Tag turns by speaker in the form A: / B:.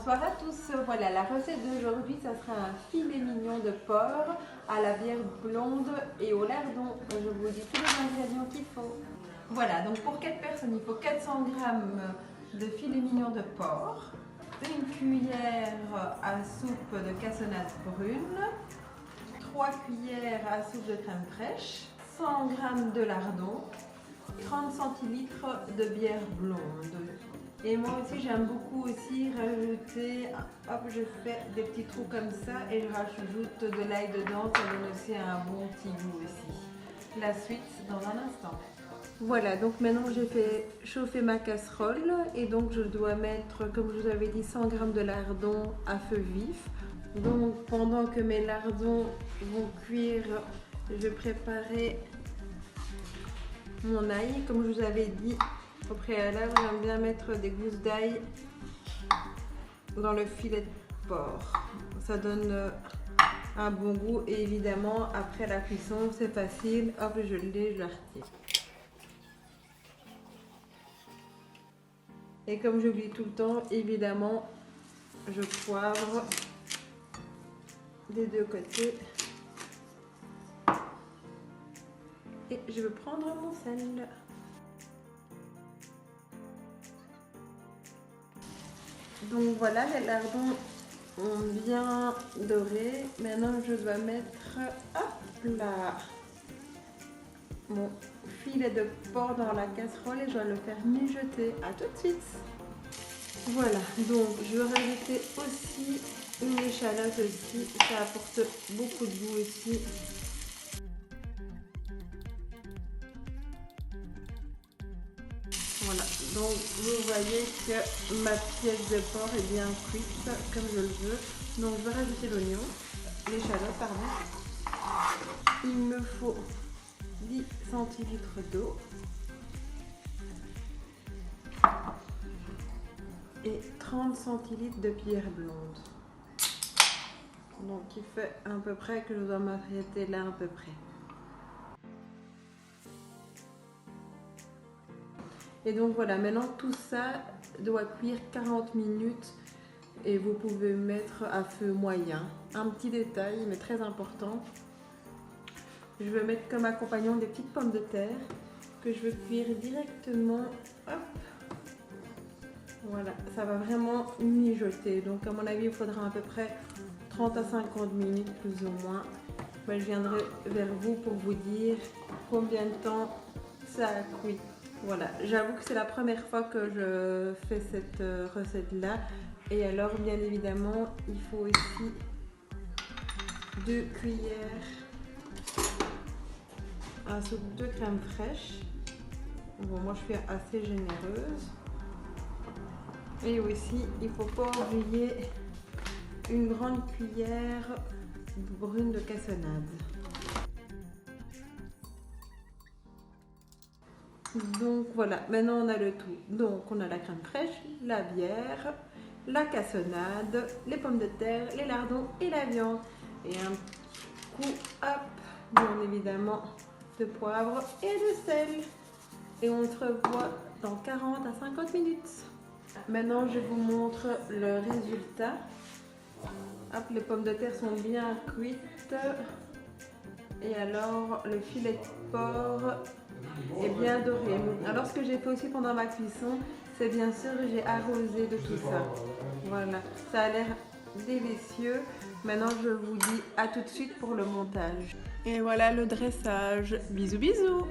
A: Bonsoir à tous. Voilà, la recette d'aujourd'hui, ça sera un filet mignon de porc à la bière blonde et au lardon. Je vous dis tous les ingrédients qu'il faut. Voilà, donc pour 4 personnes, il faut 400 g de filet mignon de porc, une cuillère à soupe de cassonade brune, 3 cuillères à soupe de crème fraîche, 100 g de lardon, 30 centilitres de bière blonde. Et moi aussi j'aime beaucoup aussi rajouter, hop, je fais des petits trous comme ça et je rajoute de l'ail dedans, ça donne aussi un bon petit goût aussi. La suite dans un instant. Voilà, donc maintenant j'ai fait chauffer ma casserole et donc je dois mettre, comme je vous avais dit, 100 g de lardons à feu vif. Donc pendant que mes lardons vont cuire, je vais préparer mon ail. Comme je vous avais dit au préalable, j'aime bien mettre des gousses d'ail dans le filet de porc. Ça donne un bon goût et évidemment après la cuisson c'est facile, hop, je l'ai, je la retire. Et comme j'oublie tout le temps, évidemment, je poivre des deux côtés. Et je vais prendre mon sel. Donc voilà, les lardons ont bien doré. Maintenant, je dois mettre, hop là, mon filet de porc dans la casserole et je dois le faire mijoter. À tout de suite. Voilà, donc je vais rajouter aussi une échalote aussi, ça apporte beaucoup de goût aussi. Voilà, donc vous voyez que ma pièce de porc est bien cuite comme je le veux. Donc je vais rajouter l'oignon, l'échalote pardon. Il me faut 10 centilitres d'eau et 30 centilitres de bière blonde. Donc il fait à peu près que je dois m'arrêter là à peu près. Et donc voilà, maintenant tout ça doit cuire 40 minutes et vous pouvez mettre à feu moyen. Un petit détail mais très important, je vais mettre comme accompagnant des petites pommes de terre que je vais cuire directement. Hop. Voilà, ça va vraiment mijoter. Donc à mon avis, il faudra à peu près 30 à 50 minutes plus ou moins. Ben, je viendrai vers vous pour vous dire combien de temps ça a cuit. Voilà, j'avoue que c'est la première fois que je fais cette recette-là. Et alors, bien évidemment, il faut aussi 2 cuillères à soupe de crème fraîche. Bon, moi, je suis assez généreuse. Et aussi, il ne faut pas oublier une grande cuillère brune de cassonade. Donc voilà, maintenant on a le tout. Donc on a la crème fraîche, la bière, la cassonade, les pommes de terre, les lardons et la viande. Et un coup, hop, bien évidemment, de poivre et de sel. Et on se revoit dans 40 à 50 minutes. Maintenant je vous montre le résultat. Hop, les pommes de terre sont bien cuites. Et alors le filet de porc est bien doré. Alors ce que j'ai fait aussi pendant ma cuisson, c'est bien sûr j'ai arrosé de tout ça. Voilà, ça a l'air délicieux. Maintenant je vous dis à tout de suite pour le montage. Et voilà le dressage. Bisous bisous.